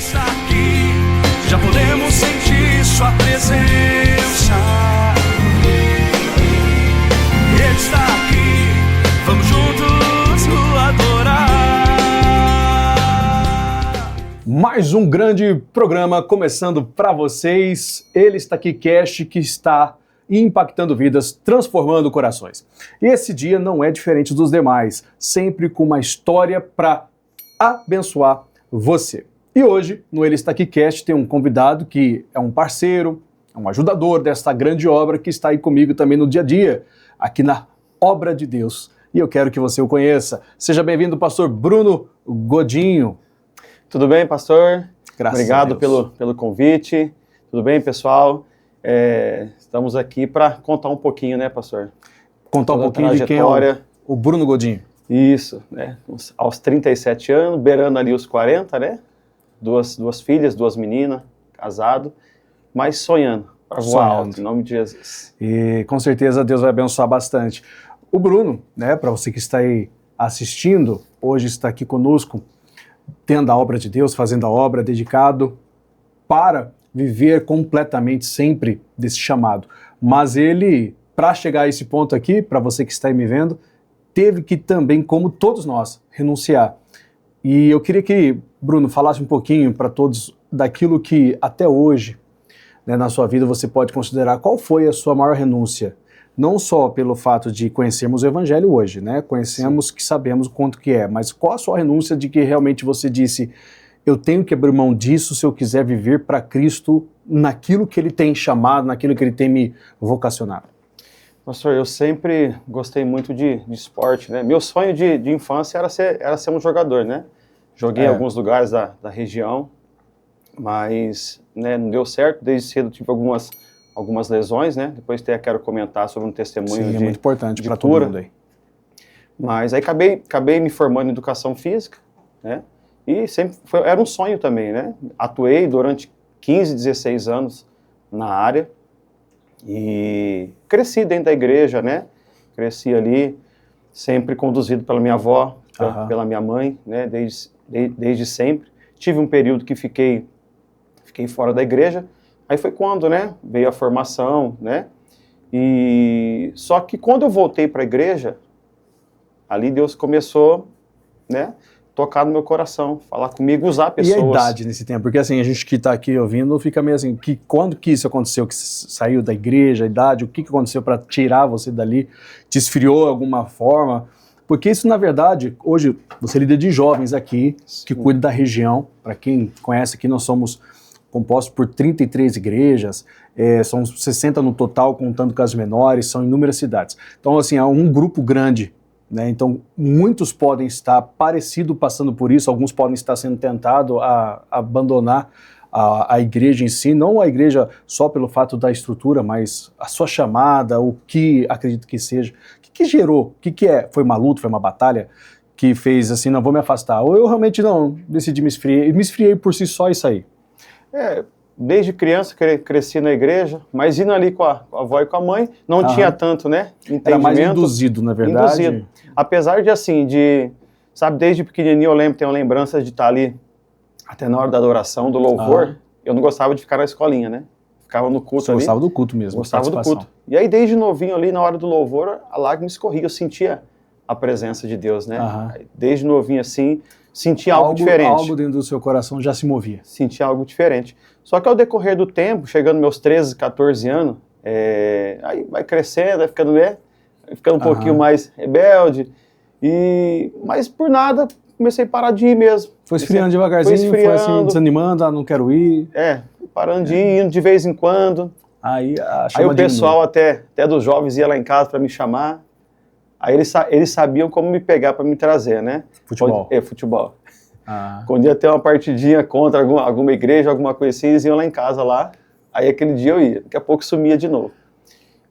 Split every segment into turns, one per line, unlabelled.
está aqui, já podemos sentir sua presença. Ele está aqui, vamos juntos o adorar.
Mais um grande programa começando para vocês. Ele está aqui, Cast, que está impactando vidas, transformando corações. E esse dia não é diferente dos demais, sempre com uma história para abençoar você. E hoje, no Ele Está Aqui Cast, tem um convidado que é um parceiro, é um ajudador desta grande obra que está aí comigo também no dia a dia, aqui na Obra de Deus. E eu quero que você o conheça. Seja bem-vindo, pastor Bruno Godinho.
Tudo bem, pastor?
Graças
Obrigado
a Deus.
pelo convite. Tudo bem, pessoal? Estamos aqui para contar um pouquinho, né, pastor?
Contar um
Toda a
pouquinho de quem é o Bruno Godinho.
Isso, né? Aos 37 anos, beirando ali os 40, né? Duas filhas, 2 meninas, casado, mas sonhando para voar alto, em nome de Jesus.
E com certeza Deus vai abençoar bastante. O Bruno, né, para você que está aí assistindo, hoje está aqui conosco, tendo a obra de Deus, fazendo a obra, dedicado para viver completamente sempre desse chamado. Mas ele, para chegar a esse ponto aqui, para você que está aí me vendo, teve que também, como todos nós, renunciar. E eu queria que, Bruno, falasse um pouquinho para todos daquilo que até hoje, né, na sua vida, você pode considerar qual foi a sua maior renúncia. Não só pelo fato de conhecermos o Evangelho hoje, né? Conhecemos que sabemos o quanto que é, mas qual a sua renúncia de que realmente você disse, eu tenho que abrir mão disso se eu quiser viver para Cristo naquilo que Ele tem chamado, naquilo que Ele tem me vocacionado?
Pastor, eu sempre gostei muito de esporte, né? Meu sonho de infância era ser um jogador, né? Joguei em alguns lugares da região, mas né, não deu certo. Desde cedo tive algumas lesões, né? Depois até quero comentar sobre um testemunho
Sim,
de
é muito importante para
cura.
todo mundo aí.
Mas aí acabei me formando em educação física, né? E sempre era um sonho também, né? Atuei durante 15, 16 anos na área e cresci dentro da igreja, né? Cresci ali, sempre conduzido pela minha avó, pela minha mãe, né? Desde sempre. Tive um período que fiquei fora da igreja, aí foi quando, né? Veio a formação, né? E só que quando eu voltei para a igreja, ali Deus começou, né? Tocar no meu coração, falar comigo, usar pessoas.
E a idade nesse tempo? Porque assim, a gente que está aqui ouvindo fica meio assim, quando que isso aconteceu? Que saiu da igreja, a idade? O que aconteceu para tirar você dali? Te esfriou de alguma forma? Porque isso, na verdade, hoje, você é líder de jovens aqui, que cuida da região. Para quem conhece aqui, nós somos compostos por 33 igrejas, são 60 no total, contando com as menores, são inúmeras cidades. Então, assim, é um grupo grande. Né? Então, muitos podem estar passando por isso, alguns podem estar sendo tentados a abandonar a igreja em si, não a igreja só pelo fato da estrutura, mas a sua chamada, o que acredito que seja. O que gerou? O que é? Foi uma luta, foi uma batalha que fez assim, não vou me afastar? Ou eu realmente não, decidi me esfriei por si só e saí?
Desde criança cresci na igreja, mas indo ali com a avó e com a mãe, não tinha tanto, né, entendimento.
Era mais induzido, na verdade.
Induzido. Apesar de, assim, sabe, desde pequenininho eu tenho lembranças de estar ali, até na hora da adoração, do louvor, eu não gostava de ficar na escolinha, né, ficava no culto ali.
Gostava do culto mesmo.
Gostava do culto. E aí, desde novinho ali, na hora do louvor, a lágrima escorria, eu sentia a presença de Deus, né, desde novinho assim, sentia algo diferente.
Algo dentro do seu coração já se movia.
Sentia algo diferente. Só que ao decorrer do tempo, chegando meus 13, 14 anos, aí vai crescendo, vai ficando, um pouquinho mais rebelde, mas por nada comecei a parar de ir mesmo.
Foi esfriando devagarzinho, foi assim, desanimando, não quero ir.
Parando de ir, indo de vez em quando.
Aí
o pessoal até dos jovens ia lá em casa para me chamar. Aí eles sabiam como me pegar para me trazer, né?
Futebol.
Futebol. Quando ia ter uma partidinha contra alguma igreja, alguma coisa assim, eles iam lá em casa lá, aí aquele dia eu ia, daqui a pouco sumia de novo.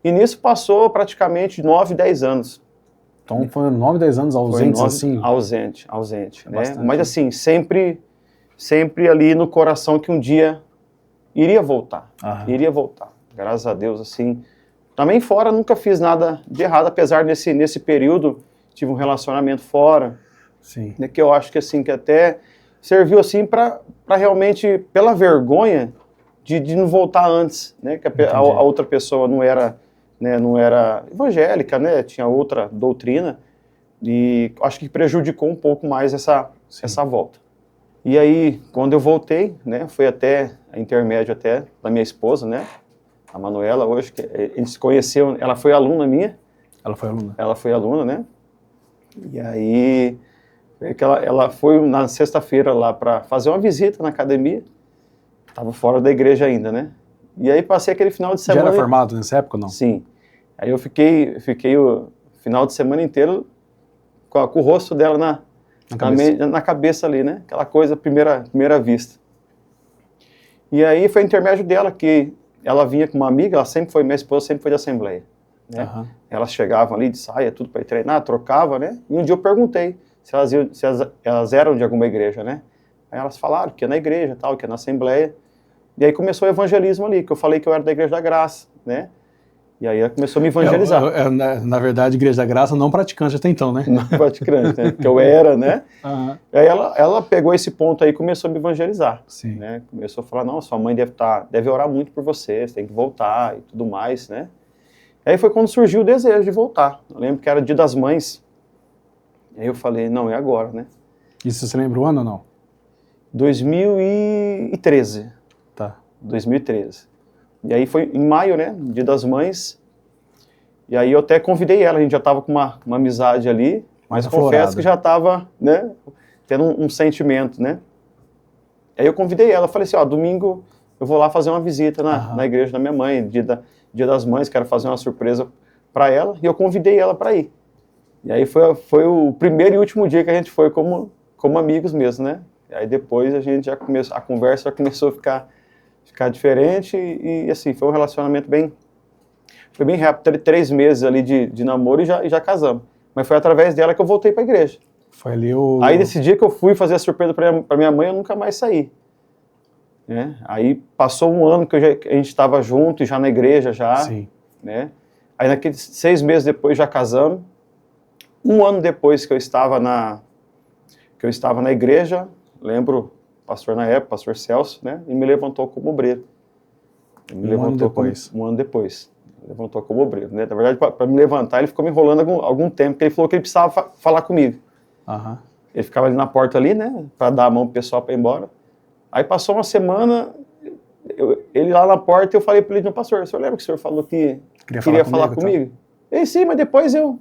E nisso passou praticamente 9, 10 anos.
Então foi 9, 10 anos ausentes assim?
Ausente, né? Mas assim, sempre ali no coração que um dia iria voltar, Graças a Deus, assim. Também fora, nunca fiz nada de errado, apesar nesse período, tive um relacionamento fora,
Sim.
Né, que eu acho que assim, que até serviu assim para realmente, pela vergonha de não voltar antes, né? Que a outra pessoa não era, né, não era evangélica, né? Tinha outra doutrina, e acho que prejudicou um pouco mais essa volta. E aí, quando eu voltei, né, foi até a intermédio até da minha esposa, né, a Manuela, hoje, que a gente se conheceu, ela foi aluna minha.
Ela foi aluna?
Ela foi aluna, né? E aí, ela foi na sexta-feira lá para fazer uma visita na academia, estava fora da igreja ainda, né? E aí passei aquele final de semana...
Já era formado nessa época ou não?
Sim. Aí eu fiquei o final de semana inteiro com o rosto dela na cabeça ali, né? Aquela coisa, primeira vista. E aí foi intermédio dela que ela vinha com uma amiga, minha esposa sempre foi de Assembleia, né? Uhum. Elas chegavam ali de saia, tudo para ir treinar, trocava, né? E um dia eu perguntei se elas eram de alguma igreja, né? Aí elas falaram que é na igreja, tal, que é na Assembleia. E aí começou o evangelismo ali, que eu falei que eu era da Igreja da Graça, né? E aí ela começou a me evangelizar.
Na verdade, Igreja da Graça não praticante até então, né?
Não praticante, né? Que eu era, né?
Uhum.
Aí ela pegou esse ponto aí e começou a me evangelizar.
Sim.
Né? Começou a falar, não, sua mãe deve orar muito por você tem que voltar e tudo mais, né? E aí foi quando surgiu o desejo de voltar. Eu lembro que era Dia das Mães. Aí eu falei, não, é agora, né?
Isso você lembra o ano ou não?
2013.
Tá.
2013. E aí foi em maio, né? Dia das Mães. E aí eu até convidei ela, a gente já estava com uma amizade ali, mas confesso que já estava, né? Tendo um sentimento, né? Aí eu convidei ela, falei assim, ó, domingo eu vou lá fazer uma visita na igreja da minha mãe, dia das Mães, quero fazer uma surpresa para ela, e eu convidei ela para ir. E aí foi o primeiro e último dia que a gente foi como amigos mesmo, né? E aí depois a conversa já começou a ficar diferente e assim, foi um relacionamento foi bem rápido, 3 meses ali de namoro e já casamos. Mas foi através dela que eu voltei para a igreja.
Foi ali
Aí desse dia que eu fui fazer a surpresa para minha mãe, eu nunca mais saí. Né? Aí passou um ano que a gente estava junto e já na igreja já.
Sim.
Né? Aí naqueles 6 meses depois já casamos. Um ano depois que eu estava na igreja, lembro, pastor na época, pastor Celso, né? E me levantou como obreiro.
Um ano depois.
Levantou como obreiro, né? Na verdade, para me levantar, ele ficou me enrolando algum tempo, porque ele falou que ele precisava falar comigo.
Uhum.
Ele ficava ali na porta ali, né? Para dar a mão pro pessoal para ir embora. Aí passou uma semana, ele lá na porta, eu falei para ele, não, pastor, o senhor lembra que o senhor falou que queria falar comigo? Então. Ele, sim, mas depois eu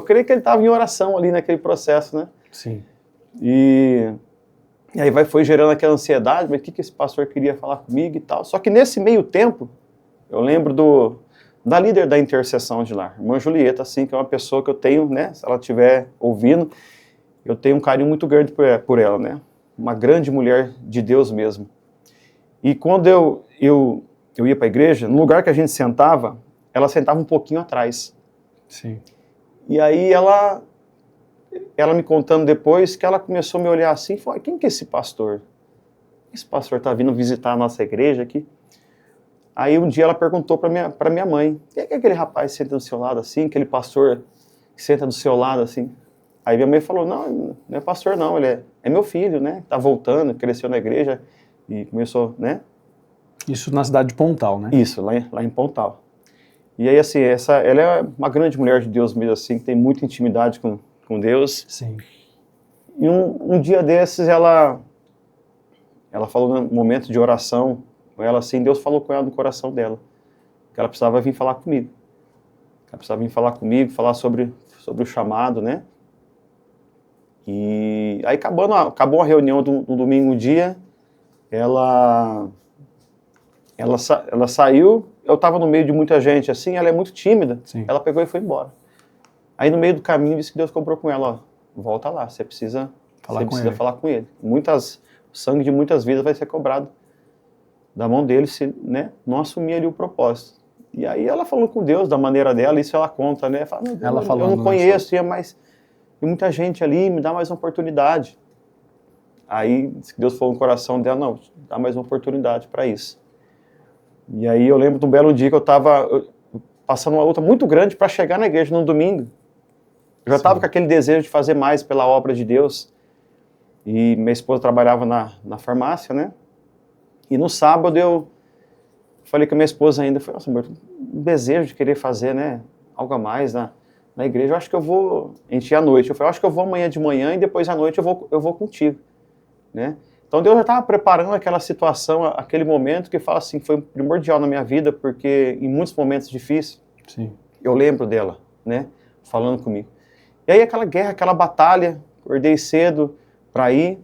creio que ele estava em oração ali naquele processo, né?
Sim.
E aí foi gerando aquela ansiedade, mas o que esse pastor queria falar comigo e tal. Só que nesse meio tempo, eu lembro da líder da intercessão de lá, irmã Julieta, assim, que é uma pessoa que eu tenho, né, se ela estiver ouvindo, eu tenho um carinho muito grande por ela, né, uma grande mulher de Deus mesmo. E quando eu ia para a igreja, no lugar que a gente sentava, ela sentava um pouquinho atrás.
Sim.
E aí ela me contando depois que ela começou a me olhar assim e falou, quem que é esse pastor? Esse pastor está vindo visitar a nossa igreja aqui? Aí um dia ela perguntou para minha mãe, quem é aquele rapaz que senta do seu lado assim, aquele pastor que senta do seu lado assim? Aí minha mãe falou, não é pastor não, ele é meu filho, né? Tá voltando, cresceu na igreja e começou, né?
Isso na cidade de Pontal, né?
Isso, lá em Pontal. E aí assim, ela é uma grande mulher de Deus mesmo assim, que tem muita intimidade com Deus.
Sim.
E um dia desses ela falou num momento de oração com ela assim, Deus falou com ela no coração dela, que ela precisava vir falar comigo. Ela precisava vir falar comigo, falar sobre o chamado, né? E aí acabou a reunião do domingo um dia, ela saiu, eu estava no meio de muita gente assim, ela é muito tímida,
Sim.
Ela pegou e foi embora. Aí no meio do caminho disse que Deus comprou com ela, ó, volta lá, você precisa falar com ele. O sangue de muitas vidas vai ser cobrado da mão dele se, né, não assumir ali o propósito. E aí ela falou com Deus da maneira dela, isso ela conta, né? Fala,
ela falou,
eu não conheço, tinha muita gente ali, me dá mais uma oportunidade. Aí Deus falou no coração dela, não, dá mais uma oportunidade para isso. E aí eu lembro de um belo dia que eu estava passando uma luta muito grande para chegar na igreja no domingo. Eu já estava com aquele desejo de fazer mais pela obra de Deus. E minha esposa trabalhava na farmácia, né? E no sábado eu falei com a minha esposa ainda, falei, nossa, amor, um desejo de querer fazer, né, algo a mais na igreja, eu acho que eu vou, a gente ia à noite, eu falei, eu acho que eu vou amanhã de manhã e depois à noite eu vou contigo, né? Então Deus já estava preparando aquela situação, aquele momento que fala assim, foi primordial na minha vida, porque em muitos momentos difíceis,
Sim.
eu lembro dela, né, falando comigo. E aí aquela guerra, aquela batalha, acordei cedo para ir,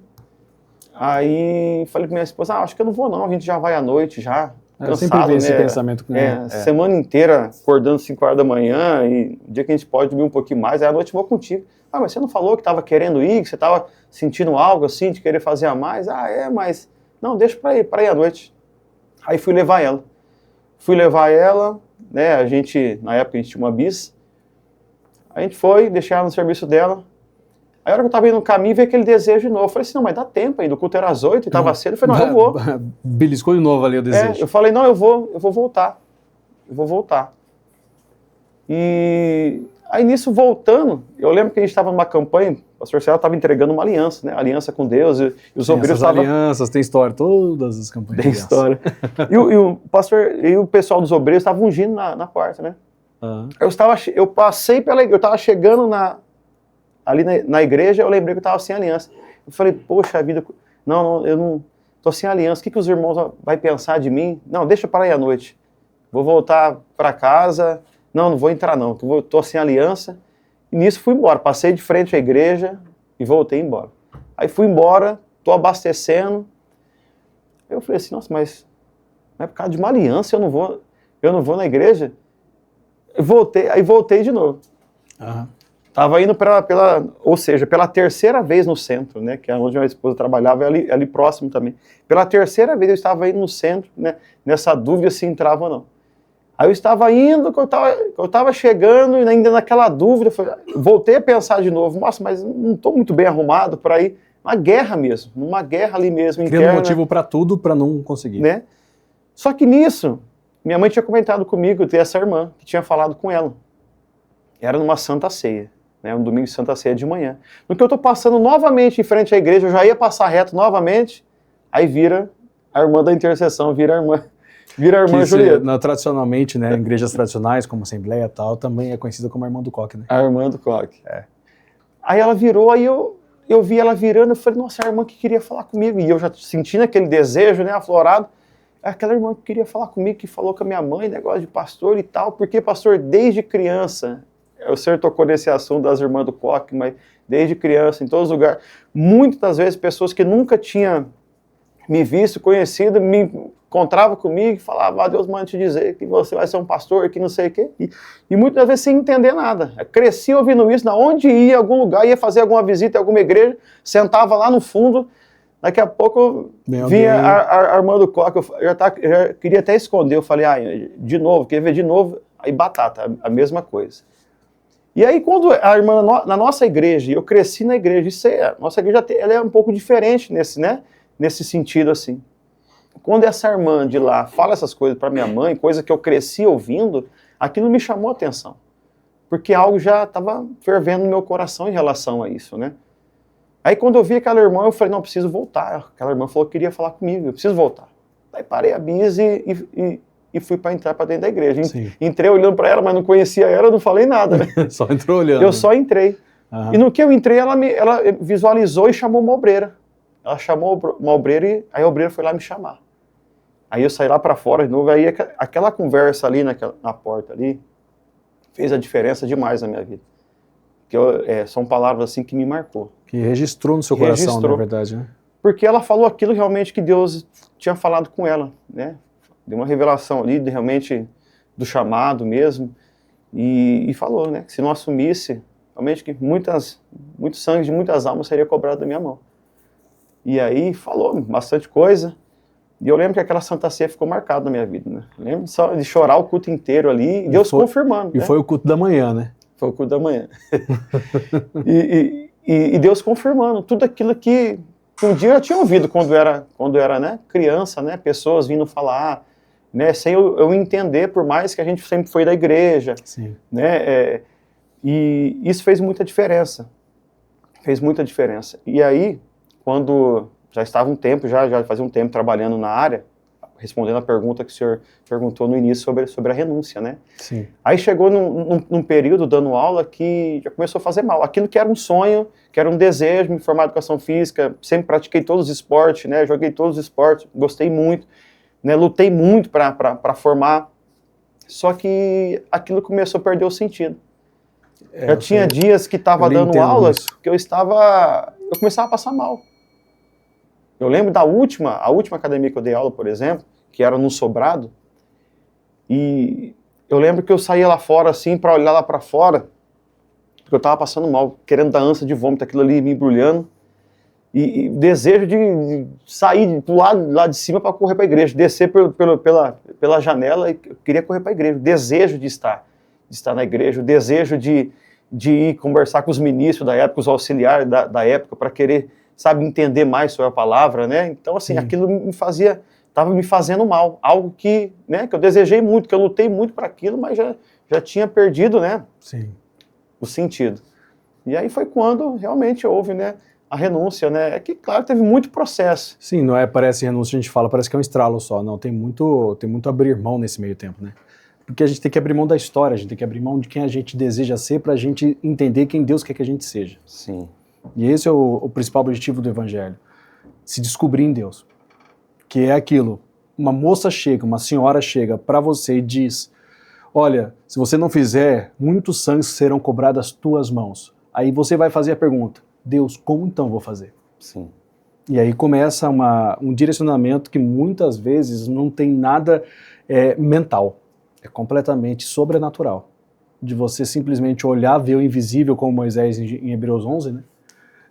aí falei com minha esposa, acho que eu não vou não, a gente já vai à noite já,
Eu sempre vi esse pensamento.
Semana inteira acordando 5 horas da manhã e o dia que a gente pode dormir um pouquinho mais, aí à noite eu vou contigo. Ah, mas você não falou que estava querendo ir, que você estava sentindo algo assim, de querer fazer a mais? Ah, mas... Não, deixa para ir à noite. Aí fui levar ela. Né, na época a gente tinha uma bis, a gente foi, deixei ela no serviço dela. Aí a hora que eu estava indo no caminho, veio aquele desejo de novo. Eu falei assim, não, mas dá tempo ainda, o culto era às 8 e estava cedo. Eu falei, não, eu vou.
Beliscou de novo ali o desejo.
Eu falei, não, eu vou voltar. Eu vou voltar. E aí nisso, voltando, eu lembro que a gente estava numa campanha, o pastor Celso estava entregando uma aliança, né? Aliança com Deus, e os obreiros estavam...
alianças, tem história, todas as campanhas.
Tem história. E o pessoal dos obreiros estavam ungindo na porta, né? Eu estava chegando ali na igreja, eu lembrei que eu estava sem aliança. Eu falei, poxa vida, não, eu não estou sem aliança, o que os irmãos vão pensar de mim? Não, deixa para ir à noite. Vou voltar para casa, não vou entrar não, estou sem aliança. E nisso fui embora, passei de frente à igreja e voltei embora. Aí fui embora, estou abastecendo. Eu falei assim, nossa, mas não é por causa de uma aliança eu não vou na igreja? Voltei de novo. Estava indo pela terceira vez no centro, né, que é onde minha esposa trabalhava, ali próximo também. Pela terceira vez eu estava indo no centro, né, nessa dúvida se entrava ou não. Aí eu estava indo, eu estava chegando e ainda naquela dúvida, voltei a pensar de novo, nossa, mas não estou muito bem arrumado para ir. Uma guerra mesmo, uma guerra ali mesmo,
criando
interna.
Motivo para tudo, para não conseguir.
Né? Só que nisso, minha mãe tinha comentado comigo, ter essa irmã, que tinha falado com ela. Era numa Santa Ceia. Né, um domingo de Santa Ceia de manhã. No que eu estou passando novamente em frente à igreja, eu já ia passar reto novamente, aí vira a irmã da intercessão, vira a irmã Julieta.
Tradicionalmente, né, em igrejas tradicionais, como Assembleia e tal, também é conhecida como a irmã do coque, né?
A irmã do coque. Aí ela virou, aí eu vi ela virando, eu falei, nossa, a irmã que queria falar comigo, e eu já sentindo aquele desejo, né, aflorado, aquela irmã que queria falar comigo, que falou com a minha mãe, negócio de pastor e tal, porque pastor, desde criança... O senhor tocou nesse assunto das irmãs do coque, mas desde criança, em todos os lugares, muitas das vezes pessoas que nunca tinham me visto, conhecido, me encontravam comigo e falavam, Deus manda te dizer que você vai ser um pastor, que não sei o quê, e muitas das vezes sem entender nada. Eu cresci ouvindo isso, na onde ia, em algum lugar, ia fazer alguma visita em alguma igreja, sentava lá no fundo, daqui a pouco vinha a irmã do coque, eu já queria até esconder, eu falei, de novo, queria ver de novo, aí batata, a mesma coisa. E aí, quando a irmã, na nossa igreja, eu cresci na igreja, nossa igreja ela é um pouco diferente nesse sentido, assim. Quando essa irmã de lá fala essas coisas para minha mãe, coisa que eu cresci ouvindo, aquilo me chamou a atenção. Porque algo já estava fervendo no meu coração em relação a isso, né? Aí, quando eu vi aquela irmã, eu falei, não, eu preciso voltar. Aquela irmã falou que queria falar comigo, eu preciso voltar. Aí parei a bis e fui para entrar para dentro da igreja.
Sim.
Entrei olhando para ela, mas não conhecia ela, não falei nada. Né?
Só entrou olhando.
Eu só entrei. E no que eu entrei, ela visualizou e chamou uma obreira. Ela chamou uma obreira e aí a obreira foi lá me chamar. Aí eu saí lá para fora de novo, aí aquela conversa ali na porta ali fez a diferença demais na minha vida. São palavras assim que me marcou.
Que registrou no seu coração, na verdade, né?
Porque ela falou aquilo realmente que Deus tinha falado com ela, né? Deu uma revelação ali, realmente, do chamado mesmo, e falou, né, que se não assumisse, realmente que muito sangue de muitas almas seria cobrado da minha mão. E aí falou bastante coisa, e eu lembro que aquela Santa Ceia ficou marcada na minha vida, né? Eu lembro só de chorar o culto inteiro ali, e Deus confirmando.
E né? Foi o culto da manhã, né?
Foi o culto da manhã. e Deus confirmando tudo aquilo que um dia eu tinha ouvido quando era né, criança, né, pessoas vindo falar, né, sem eu entender, por mais que a gente sempre foi da igreja.
Sim.
Né, e isso fez muita diferença. E aí, quando já estava um tempo, já fazia um tempo trabalhando na área, respondendo a pergunta que o senhor perguntou no início sobre a renúncia, né?
Sim.
Aí chegou num período dando aula que já começou a fazer mal. Aquilo que era um sonho, que era um desejo, me formar em educação física, sempre pratiquei todos os esportes, né? Joguei todos os esportes, gostei muito, né? Lutei muito para formar. Só que aquilo começou a perder o sentido. Já tinha dias que estava dando aula que eu começava a passar mal. Eu lembro a última academia que eu dei aula, por exemplo, que era no Sobrado, e eu lembro que eu saía lá fora, assim, para olhar lá para fora, porque eu estava passando mal, querendo dar ânsia de vômito, aquilo ali me embrulhando, e desejo de sair, pular lá de cima para correr para a igreja, descer pela janela, e eu queria correr para a igreja, o desejo de estar na igreja, o desejo de ir conversar com os ministros da época, os auxiliares da época, para querer, sabe, entender mais sobre a palavra, né? Então, assim, aquilo estava me fazendo mal, algo que, né, que eu desejei muito, que eu lutei muito para aquilo, mas já tinha perdido, né, o sentido. E aí foi quando realmente houve, né, a renúncia, né? É que, claro, teve muito processo.
Sim, não é, parece renúncia, a gente fala, parece que é um estralo só, não, tem muito abrir mão nesse meio tempo, né? Porque a gente tem que abrir mão da história, a gente tem que abrir mão de quem a gente deseja ser para a gente entender quem Deus quer que a gente seja.
Sim.
E esse é o principal objetivo do Evangelho, se descobrir em Deus. Que é aquilo, uma moça chega, uma senhora chega para você e diz, olha, se você não fizer, muitos sangues serão cobrados das tuas mãos. Aí você vai fazer a pergunta, Deus, como então vou fazer?
Sim.
E aí começa um direcionamento que muitas vezes não tem nada mental, é completamente sobrenatural. De você simplesmente olhar, ver o invisível, como Moisés em Hebreus 11, né?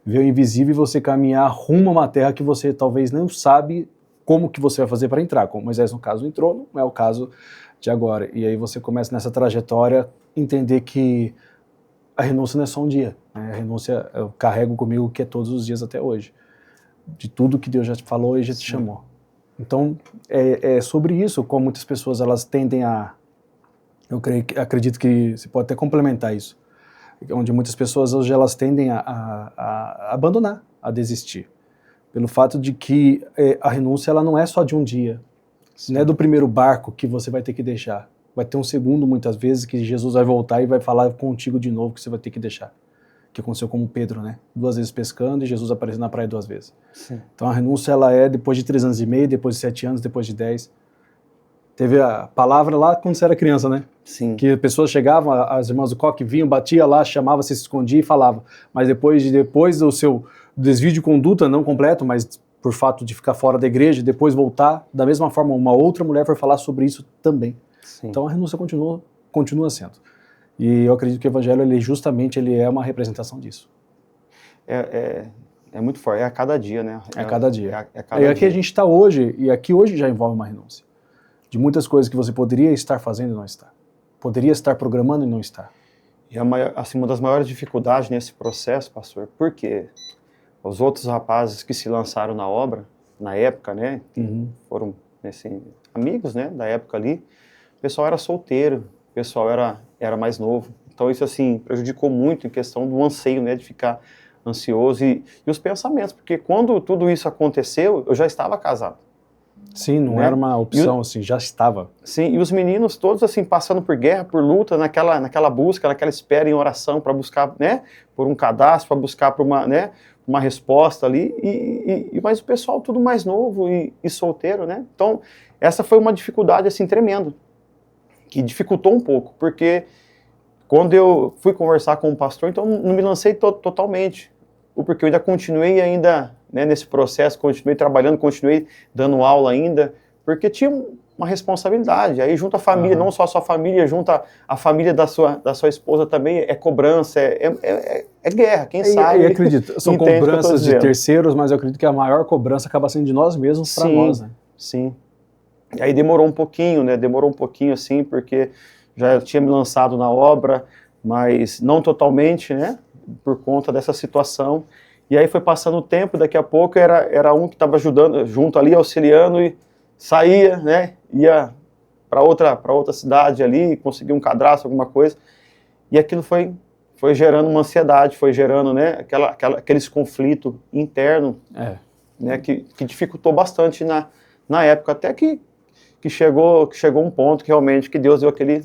Ver o invisível e você caminhar rumo a uma terra que você talvez não sabe como que você vai fazer para entrar. Como Moisés, no caso, entrou, não é o caso de agora. E aí você começa nessa trajetória entender que a renúncia não é só um dia. Né? A renúncia eu carrego comigo que é todos os dias até hoje. De tudo que Deus já te falou e já te chamou. Então, é sobre isso como muitas pessoas elas tendem a... acredito que você pode até complementar isso. Onde muitas pessoas hoje elas tendem a abandonar, a desistir. Pelo fato de que a renúncia ela não é só de um dia. Sim. Não é do primeiro barco que você vai ter que deixar. Vai ter um segundo, muitas vezes, que Jesus vai voltar e vai falar contigo de novo que você vai ter que deixar. Que aconteceu com Pedro, né? 2 vezes pescando e Jesus apareceu na praia 2 vezes. Sim. Então a renúncia ela é depois de 3 anos e meio, depois de 7 anos, depois de 10. Teve a palavra lá quando você era criança, né?
Sim.
Que pessoas chegavam, as irmãs do coque vinham, batia lá, chamava, se escondia e falava. Mas depois do seu desvio de conduta, não completo, mas por fato de ficar fora da igreja, depois voltar, da mesma forma, uma outra mulher foi falar sobre isso também. Sim. Então a renúncia continua sendo. E eu acredito que o Evangelho, ele é uma representação disso.
É muito forte, é a cada dia, né?
É a cada dia.
É a cada dia.
Aqui a gente está hoje, e aqui hoje já envolve uma renúncia. De muitas coisas que você poderia estar fazendo e não está. Poderia estar programando e não está.
E assim, uma das maiores dificuldades nesse processo, pastor, porque os outros rapazes que se lançaram na obra, na época, né, foram assim, amigos, né, da época ali, o pessoal era solteiro, o pessoal era mais novo. Então isso, assim, prejudicou muito em questão do anseio, né, de ficar ansioso e os pensamentos, porque quando tudo isso aconteceu, eu já estava casado.
Sim, não era uma opção, assim, já estava.
Sim, e os meninos todos, assim, passando por guerra, por luta, naquela busca, naquela espera em oração para buscar, né, por um cadastro, para buscar por uma resposta ali, mas o pessoal tudo mais novo e solteiro, né? Então, essa foi uma dificuldade, assim, tremenda, que dificultou um pouco, porque quando eu fui conversar com o pastor, então não me lancei totalmente, porque eu ainda continuei né, nesse processo, continuei trabalhando, continuei dando aula ainda, porque tinha uma responsabilidade. Aí junto a família, não só a sua família, junto a família da sua esposa também, é cobrança, é guerra, quem sabe.
E acredito, são cobranças de terceiros, mas eu acredito que a maior cobrança acaba sendo de nós mesmos para nós, né?
Sim. E aí demorou um pouquinho, né? Demorou um pouquinho, assim, porque já tinha me lançado na obra, mas não totalmente, né? Por conta dessa situação. E aí foi passando o tempo, daqui a pouco era um que estava ajudando, junto ali, auxiliando, e saía, né, ia para outra cidade ali, conseguia um cadastro, alguma coisa, e aquilo foi foi gerando uma ansiedade, foi gerando, né, aqueles conflitos internos, né, que dificultou bastante na época, até que chegou um ponto que realmente que Deus deu aquele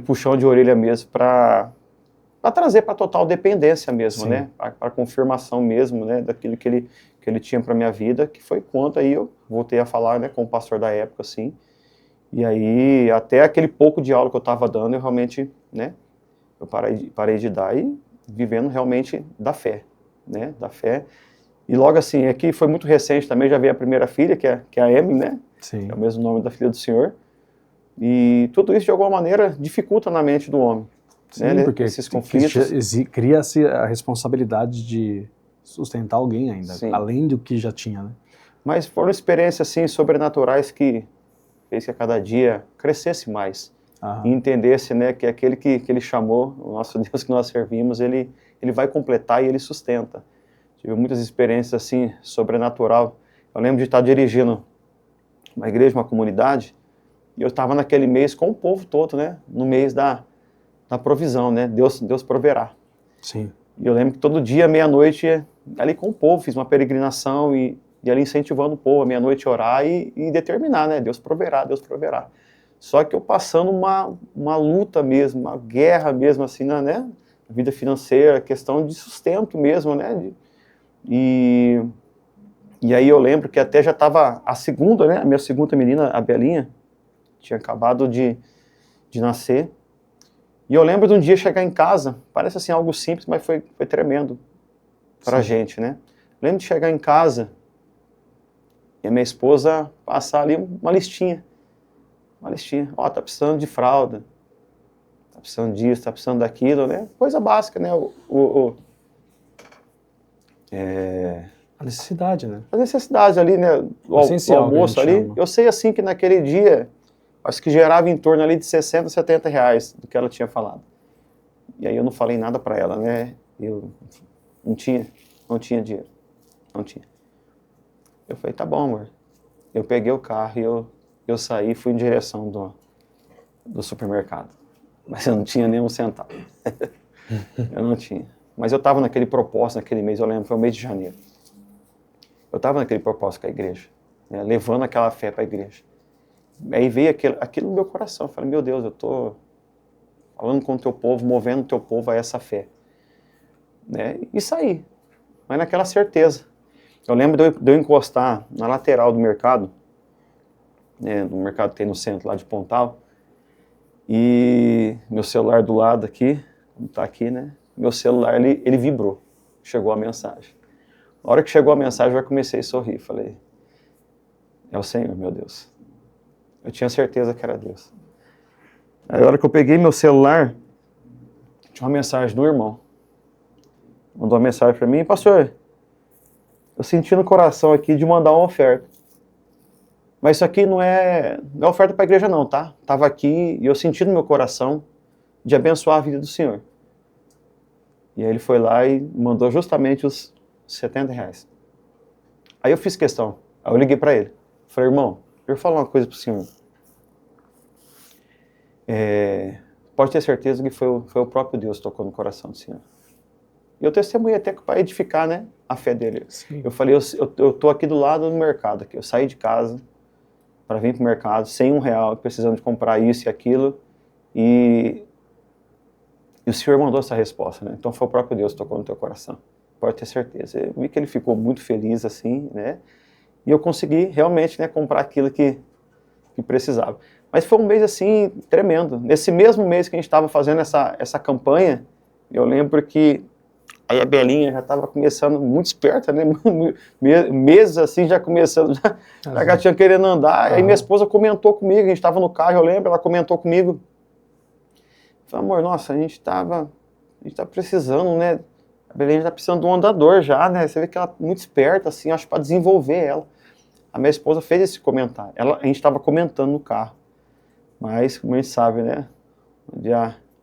puxão de orelha mesmo para trazer para total dependência mesmo,
Sim.
né, para confirmação mesmo, né, daquilo que ele tinha para minha vida, que foi quando aí eu voltei a falar, né, com o pastor da época, assim, e aí até aquele pouco de aula que eu estava dando, eu realmente, né, eu parei de dar e vivendo realmente da fé, né, da fé. E logo assim, aqui foi muito recente também, já veio a primeira filha, que é a Emily, né,
Sim.
que é o mesmo nome da filha do Senhor, e tudo isso de alguma maneira dificulta na mente do homem.
Sim,
né,
porque
esses conflitos.
cria-se a responsabilidade de sustentar alguém ainda,
Sim.
além do que já tinha, né?
Mas foram experiências assim sobrenaturais que fez que a cada dia crescesse mais. E entendesse, né, que aquele que ele chamou, o nosso Deus que nós servimos, ele vai completar e ele sustenta. Tive muitas experiências assim, sobrenatural. Eu lembro de estar dirigindo uma igreja, uma comunidade, e eu estava naquele mês com o povo todo, né, no mês da provisão, né, Deus proverá.
Sim.
E eu lembro que todo dia, meia-noite, ali com o povo, fiz uma peregrinação e ali incentivando o povo, à meia-noite orar e determinar, né, Deus proverá, Deus proverá. Só que eu passando uma luta mesmo, uma guerra mesmo, assim, né, vida financeira, questão de sustento mesmo, né, e aí eu lembro que até já estava a segunda, né, a minha segunda menina, a Belinha, tinha acabado de nascer, e eu lembro de um dia chegar em casa, parece assim algo simples, mas foi tremendo pra gente, né, lembro de chegar em casa e a minha esposa passar ali uma listinha, ó, tá precisando de fralda, tá precisando disso, tá precisando daquilo, né, coisa básica, né,
A necessidade, né?
as necessidades ali, né, o
Essencial,
almoço
que a gente
ali,
chama.
eu sei assim que naquele dia, acho que gerava em torno ali de 60, 70 reais do que ela tinha falado. E aí eu não falei nada pra ela, né, eu não tinha dinheiro, não tinha. Eu falei, tá bom, amor. Eu peguei o carro e eu saí e fui em direção do supermercado. Mas eu não tinha nem um centavo. Eu não tinha. Mas eu estava naquele propósito, naquele mês, eu lembro, foi o mês de janeiro. Eu estava naquele propósito com a igreja, né, levando aquela fé para a igreja. Aí veio aquilo no meu coração. Eu falei, meu Deus, eu estou falando com o teu povo, movendo o teu povo a essa fé. Né, e saí, mas naquela certeza. Eu lembro de eu encostar na lateral do mercado, né, no mercado que tem no centro lá de Pontal, e meu celular do lado aqui, tá aqui, né? Meu celular, ele vibrou. Chegou a mensagem. Na hora que chegou a mensagem, eu já comecei a sorrir. Falei, é o Senhor, meu Deus. Eu tinha certeza que era Deus. Aí, a hora que eu peguei meu celular, tinha uma mensagem do irmão. Mandou uma mensagem para mim, pastor, eu senti no coração aqui de mandar uma oferta. Mas isso aqui não é oferta para a igreja não, tá? Estava aqui e eu senti no meu coração de abençoar a vida do Senhor. E aí ele foi lá e mandou justamente os 70 reais. Aí eu fiz questão. Aí eu liguei para ele. Falei, irmão, eu vou falar uma coisa pro senhor. Pode ter certeza que foi o próprio Deus que tocou no coração do senhor. E eu testemunhei até para edificar, né, a fé dele.
Sim.
Eu falei, eu tô aqui do lado do mercado. Aqui. Eu saí de casa para vir pro mercado, sem R$1, precisando de comprar isso e aquilo. E o Senhor mandou essa resposta, né? Então foi o próprio Deus que tocou no teu coração. Pode ter certeza. Eu vi que ele ficou muito feliz assim, né? E eu consegui realmente, né, comprar aquilo que precisava. Mas foi um mês assim tremendo. Nesse mesmo mês que a gente estava fazendo essa campanha, eu lembro que aí a Belinha já estava começando muito esperta, né? Meses assim já começando, já tinha querendo andar. Aí minha esposa comentou comigo, a gente estava no carro, eu lembro, ela comentou comigo. Falei, amor, nossa, a gente tá precisando, né? A Belinha tá precisando de um andador já, né? Você vê que ela é muito esperta, assim, acho para desenvolver ela. A minha esposa fez esse comentário. A gente estava comentando no carro. Mas, como a gente sabe, né?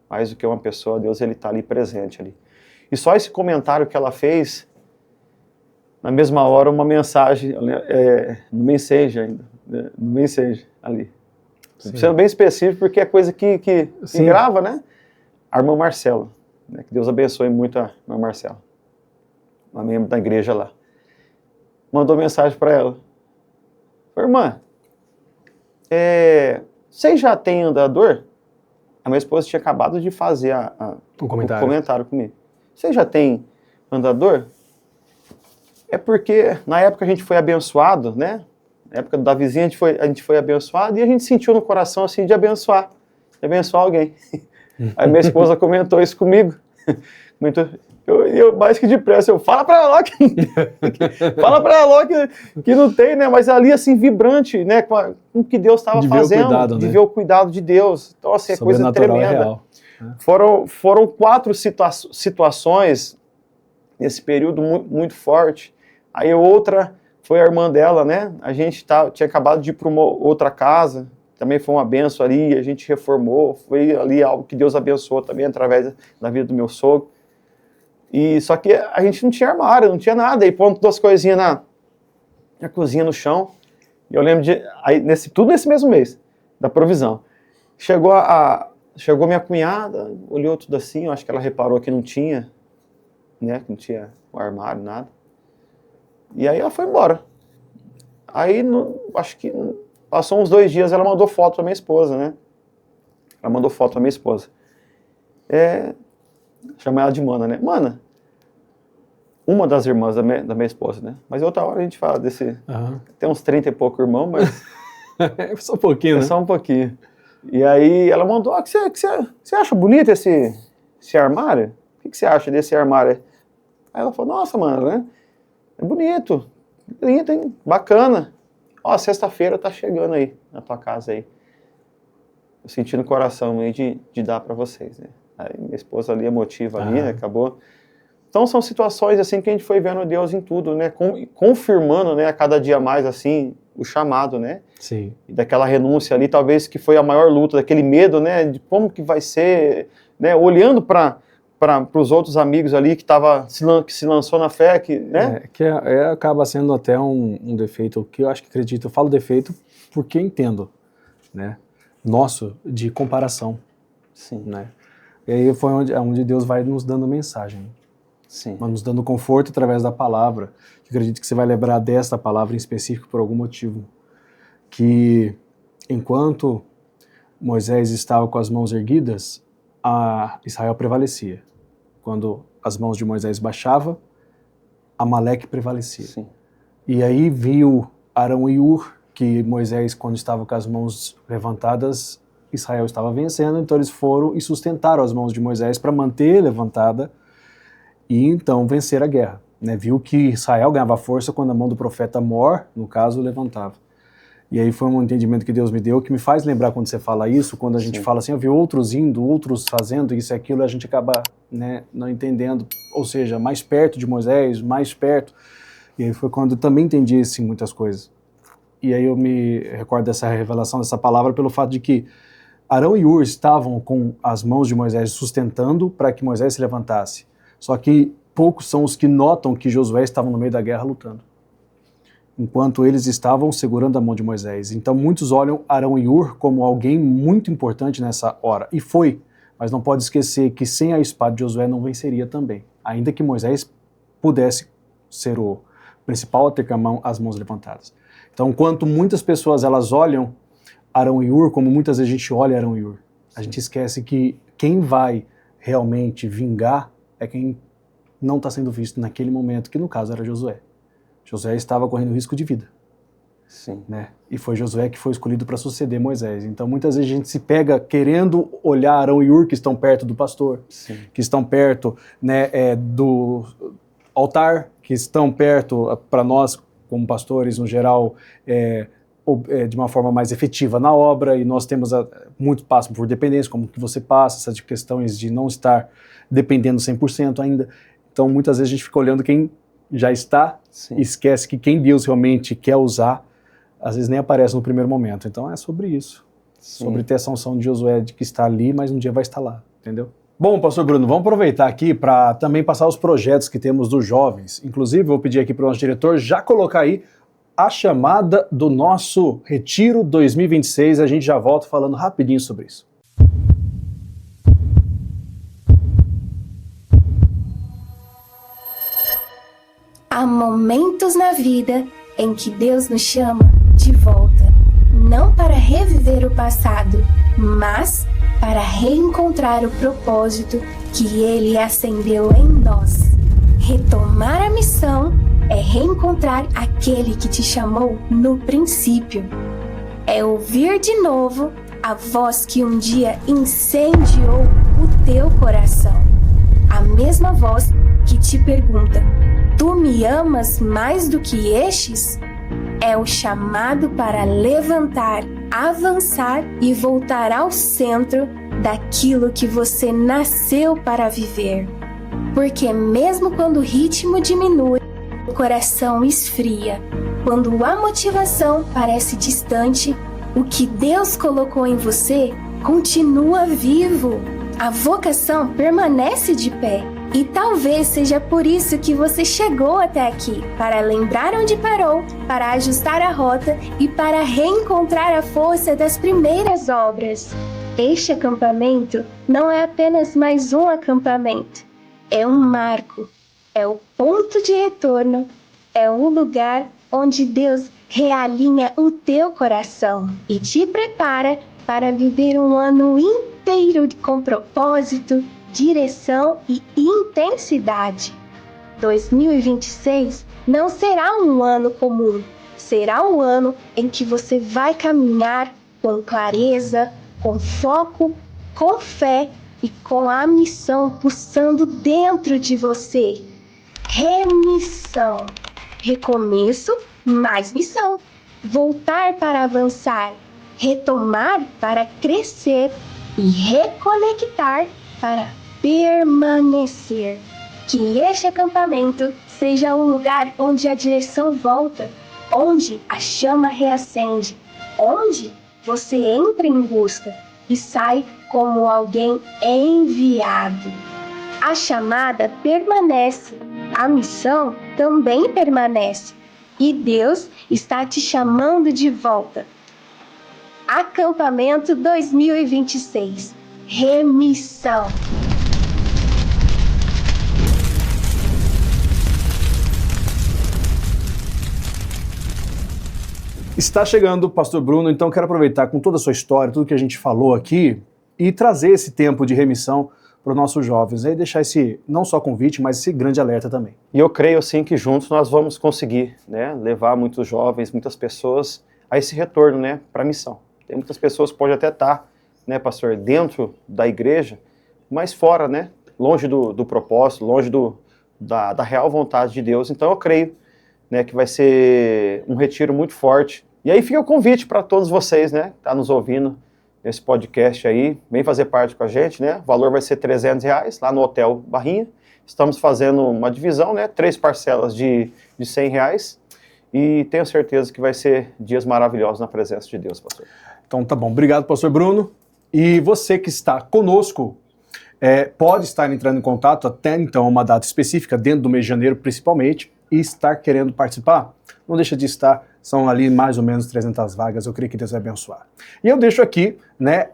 Mais do que uma pessoa, Deus, ele tá ali presente ali. E só esse comentário que ela fez, na mesma hora, uma mensagem, no Messenger ainda, né? No Messenger ali. Sim. Sendo bem específico, porque é coisa que grava, né? A irmã Marcela. né? Que Deus abençoe muito a irmã Marcela, uma membro da igreja lá. Mandou mensagem para ela. Falei, irmã, vocês já têm andador? A minha esposa tinha acabado de fazer o comentário comigo. Vocês já têm andador? É porque na época a gente foi abençoado, né? Na época da vizinha a gente foi abençoado e a gente sentiu no coração assim de abençoar alguém. Aí minha esposa comentou isso comigo. Eu mais que depressa, fala pra ela fala pra ela que não tem, né? Mas ali assim, vibrante, né? Com o que Deus estava fazendo, de ver o cuidado de Deus. Então assim, é coisa tremenda. Real. Foram 4 situações nesse período muito forte. Aí outra foi a irmã dela, né? A gente tinha acabado de ir para uma outra casa, também foi uma benção ali, a gente reformou, foi ali algo que Deus abençoou também através da vida do meu sogro. E só que a gente não tinha armário, não tinha nada, aí pondo 2 coisinhas na cozinha, no chão. E eu lembro tudo nesse mesmo mês, da provisão. Chegou minha cunhada, olhou tudo assim, eu acho que ela reparou que não tinha, né? Que não tinha o armário, nada. E aí ela foi embora. Aí, acho que passou uns 2 dias, ela mandou foto pra minha esposa, né? Ela mandou foto pra minha esposa. Chama ela de Mana, né? Mana, uma das irmãs da minha esposa, né? Mas outra hora a gente fala desse... Tem uns 30 e pouco irmãos, mas...
É só um pouquinho, né?
Só um pouquinho. E aí ela mandou, você acha bonito esse armário? O que você acha desse armário? Aí ela falou, nossa, mano, né? É bonito, lindo, hein? Bacana. Ó, sexta-feira tá chegando aí, na tua casa aí. Eu senti no coração aí de dar pra vocês, né? Aí minha esposa ali, emotiva ali, né? Acabou. Então são situações assim que a gente foi vendo Deus em tudo, né? Confirmando, né, a cada dia mais, assim, o chamado, né?
Sim.
E daquela renúncia ali, talvez que foi a maior luta, daquele medo, né? De como que vai ser, né? Olhando para os outros amigos ali que se lançou na fé, né?
Acaba sendo até um defeito, que eu acredito, eu falo defeito porque entendo, né? Nosso, de comparação.
Sim.
Né? E aí foi onde Deus vai nos dando mensagem.
Sim.
Nos dando conforto através da palavra. Eu acredito que você vai lembrar desta palavra em específico por algum motivo. Que enquanto Moisés estava com as mãos erguidas, Israel prevalecia. Quando as mãos de Moisés baixavam, Amaleque prevalecia.
Sim.
E aí viu Arão e Hur que Moisés, quando estava com as mãos levantadas, Israel estava vencendo, então eles foram e sustentaram as mãos de Moisés para manter levantada e então vencer a guerra. Né? Viu que Israel ganhava força quando a mão do profeta Mor, no caso, levantava. E aí foi um entendimento que Deus me deu, que me faz lembrar quando você fala isso, quando a gente fala assim, eu vi outros indo, outros fazendo isso e aquilo, a gente acaba, né, não entendendo, ou seja, mais perto de Moisés, mais perto. E aí foi quando eu também entendi assim, muitas coisas. E aí eu me recordo dessa revelação, dessa palavra, pelo fato de que Arão e Hur estavam com as mãos de Moisés sustentando para que Moisés se levantasse. Só que poucos são os que notam que Josué estava no meio da guerra lutando, enquanto eles estavam segurando a mão de Moisés. Então muitos olham Arão e Hur como alguém muito importante nessa hora. E foi, mas não pode esquecer que sem a espada de Josué não venceria também. Ainda que Moisés pudesse ser o principal a ter com as mãos levantadas. Então, enquanto muitas pessoas elas olham Arão e Hur como muitas vezes a gente olha Arão e Hur, a gente esquece que quem vai realmente vingar é quem não está sendo visto naquele momento, que no caso era Josué. Josué estava correndo risco de vida.
Sim.
Né? E foi Josué que foi escolhido para suceder Moisés. Então muitas vezes a gente se pega querendo olhar Arão e Hur que estão perto do pastor,
Sim.
que estão perto, né, do altar, que estão perto para nós como pastores no geral, de uma forma mais efetiva na obra, e nós temos muito passo por dependência, como que você passa, essas questões de não estar dependendo 100% ainda. Então muitas vezes a gente fica olhando quem já está, e esquece que quem Deus realmente quer usar, às vezes nem aparece no primeiro momento. Então é sobre isso. Sim. Sobre ter essa unção de Josué de que está ali, mas um dia vai estar lá, entendeu? Bom, pastor Bruno, vamos aproveitar aqui para também passar os projetos que temos dos jovens. Inclusive, vou pedir aqui para o nosso diretor já colocar aí a chamada do nosso Retiro 2026. A gente já volta falando rapidinho sobre isso.
Há momentos na vida em que Deus nos chama de volta, não para reviver o passado, mas para reencontrar o propósito que Ele acendeu em nós. Retomar a missão é reencontrar aquele que te chamou no princípio. É ouvir de novo a voz que um dia incendiou o teu coração. A mesma voz que te pergunta: tu me amas mais do que estes? É o chamado para levantar, avançar e voltar ao centro daquilo que você nasceu para viver. Porque mesmo quando o ritmo diminui, o coração esfria. Quando a motivação parece distante, o que Deus colocou em você continua vivo. A vocação permanece de pé. E talvez seja por isso que você chegou até aqui, para lembrar onde parou, para ajustar a rota e para reencontrar a força das primeiras obras. Este acampamento não é apenas mais um acampamento. É um marco, é o ponto de retorno, é o lugar onde Deus realinha o teu coração e te prepara para viver um ano inteiro com propósito, direção e intensidade. 2026 não será um ano comum, será um ano em que você vai caminhar com clareza, com foco, com fé e com a missão pulsando dentro de você. Remissão. Recomeço, mais missão. Voltar para avançar. Retomar para crescer. E reconectar para permanecer. Que este acampamento seja um lugar onde a direção volta, onde a chama reacende, onde você entra em busca e sai como alguém enviado. A chamada permanece, a missão também permanece e Deus está te chamando de volta. Acampamento 2026. Remissão.
Está chegando o Pastor Bruno, então quero aproveitar com toda a sua história, tudo que a gente falou aqui, e trazer esse tempo de remissão para os nossos jovens, e deixar esse, não só convite, mas esse grande alerta também.
E eu creio, assim, que juntos nós vamos conseguir, né, levar muitos jovens, muitas pessoas a esse retorno, né, para a missão. Tem muitas pessoas que podem até estar, né, pastor, dentro da igreja, mas fora, né, longe do propósito, longe da real vontade de Deus. Então eu creio, né, que vai ser um retiro muito forte. E aí fica o convite para todos vocês, né, que tá nos ouvindo nesse podcast aí, vem fazer parte com a gente, né, o valor vai ser R$300 lá no Hotel Barrinha. Estamos fazendo uma divisão, né, 3 parcelas de R$100, e tenho certeza que vai ser dias maravilhosos na presença de Deus, pastor.
Então tá bom, obrigado, pastor Bruno. E você que está conosco, pode estar entrando em contato até então uma data específica, dentro do mês de janeiro principalmente, e estar querendo participar. Não deixa de estar, são ali mais ou menos 300 vagas, eu creio que Deus vai abençoar. E eu deixo aqui, né,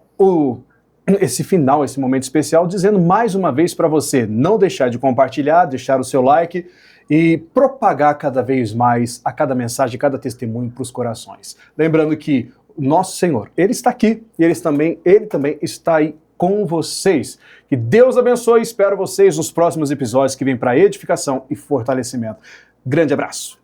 esse final, esse momento especial, dizendo mais uma vez para você não deixar de compartilhar, deixar o seu like e propagar cada vez mais a cada mensagem, cada testemunho para os corações. Lembrando que o nosso Senhor, Ele está aqui e Ele também está aí com vocês. Que Deus abençoe e espero vocês nos próximos episódios que vêm para edificação e fortalecimento. Grande abraço.